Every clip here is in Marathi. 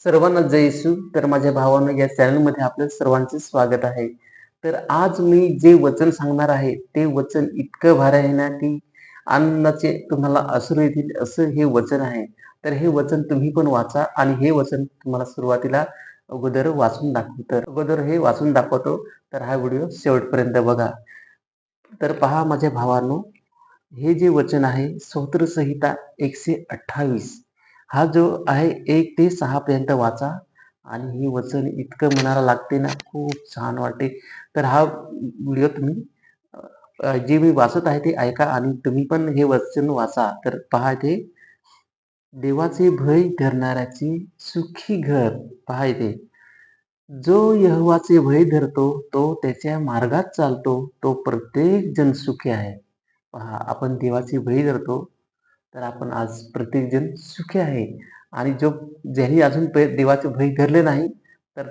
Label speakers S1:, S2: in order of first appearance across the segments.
S1: सर्वांना जय येशू. तर माझ्या भावांनो, या चॅनलमध्ये आपलं सर्वांचे स्वागत आहे. तर आज मी जे वचन सांगणार आहे, ते वचन इतकं भारी आहे ना, की आनंदाचे तुम्हाला अश्रू येतील असं हे वचन आहे. तर हे वचन तुम्ही पण वाचा आणि हे वचन तुम्हाला सुरुवातीला अगोदर वाचून दाखवतो. तर अगोदर हे वाचून दाखवतो, तर हा व्हिडिओ शेवटपर्यंत बघा. तर पहा माझ्या भावांनो, हे जे वचन आहे स्तोत्र संहिता 128 हा जो आहे 1 ते 6 पर्यंत वाचा आणि हे वचन इतकं मनाला लागते ना, खूप छान वाटते. तर हा व्हिडिओ तुम्ही जे मी वाचत आहे ते ऐका आणि तुम्ही पण हे वचन वाचा. तर पहा इथे, देवाचे भय धरणाऱ्याचे सुखी घर. पहा इथे, जो यहोवाचे भय धरतो तो त्याच्या मार्गात चालतो, तो प्रत्येक जण सुखी आहे. पहा, आपण देवाचे भय धरतो तर आपण आज प्रत्येक जण सुखी आहे. आणि जो ज्यांनी अजून देवाचे भय धरले नाही, तर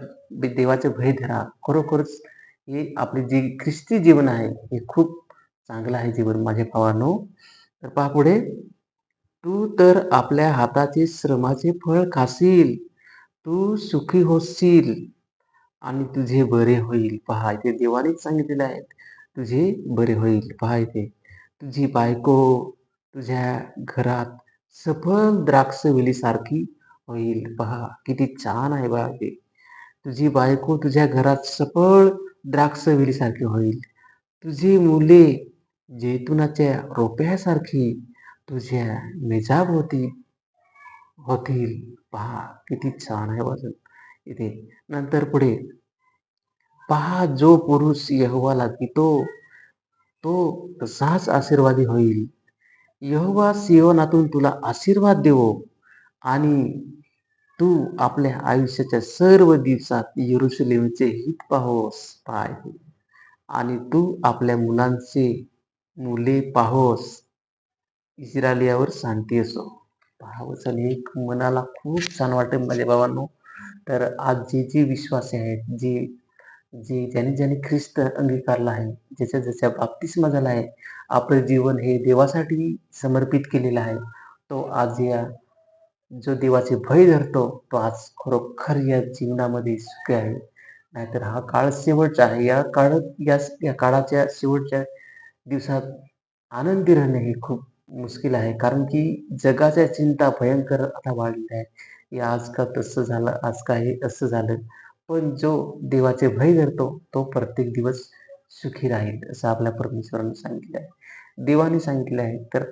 S1: देवाचे भय धरा. खरोखरच हे आपले जे ख्रिस्ती जीवन आहे हे खूप चांगलं आहे जीवन माझ्या भावांनो. तर पहा पुढे, तू तर आपल्या हाताचे श्रमाचे फळ खाशील, तू सुखी होशील आणि तुझे बरे होईल. पहा इथे देवानेच सांगितलेले आहे, तुझे बरे होईल. पहा इथे, तुझी बायको तुझ्या घरात सफल द्राक्षवेलीसारखी होईल. पहा किती छान आहे बघा ते. तुझी बायको तुझ्या घरात सफळ द्राक्षवेलीसारखी होईल. तुझी मुले जैतुनाच्या रोप्यासारखी तुझ्या मेजाभोवती होतील. पहा किती छान आहे वचन इथे. नंतर पुढे, पहा जो पुरुष यहोवाला भीतो तो तसाच आशीर्वादी होईल. यहोवा सियोनातून तुला आशीर्वाद देवो आणि तू आपल्या आयुष्याच्या सर्व दिवसात यरुशलेमचे हित पाहोस. पाय आणि तू आपल्या मुले पाहोस. इस्रायलियावर शांती असो. पहा वचन एक मनाला खूप छान वाटते माझ्या भावांनो. तर आज जे जे विश्वासी आहेत, जे जे ज्याने ज्याने ख्रिस्त अंगीकारला आहे, ज्याच्या ज्याच्या बाप्तिस्मा झाला आहे, आपलं जीवन हे देवासाठी समर्पित केलेलं आहे, तो आज या जो देवाचे भय धरतो, तो आज खरोखर या जीवनामध्ये सुखी आहे. नाहीतर हा काळ शेवटचा आहे. या काळाच्या शेवटच्या दिवसात आनंदी राहणे हे खूप मुश्किल आहे. कारण की जगाच्या चिंता भयंकर आता वाढल्या आहेत. हे आज का तसं झालं, आज का हे असं झालं. पण जो देवाचे भय धरतो, तो प्रत्येक दिवस सुखी राहील, असं आपल्या परमेश्वराने सांगितले आहे. देवाने सांगितले आहे. तर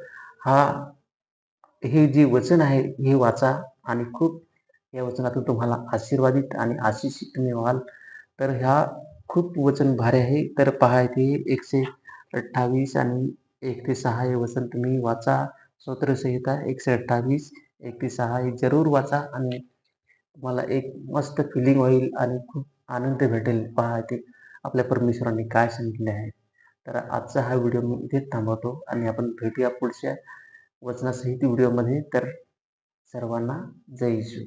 S1: हा हे जे वचन आहे हे वाचा आणि खूप या वचनातून तुम्हाला आशीर्वादित आणि आशिषित तुम्ही व्हाल. तर ह्या खूप वचन भारी आहे. तर पहा इथे 128 आणि 1 ते 6 हे वचन तुम्ही वाचा. स्तोत्रसंहिता 128 1 ते 6 हे जरूर वाचा आणि तुम्हाला एक मस्त फिलिंग होईल आणि खूप आनंद भेटेल. पहा इथे आपल्या परमेश्वराने काय सांगितले आहे. तर आजचा हा व्हिडिओ मी इथेच थांबवतो आणि आपण भेटूया पुढच्या वचनासहित व्हिडिओमध्ये. तर सर्वांना जय येशू.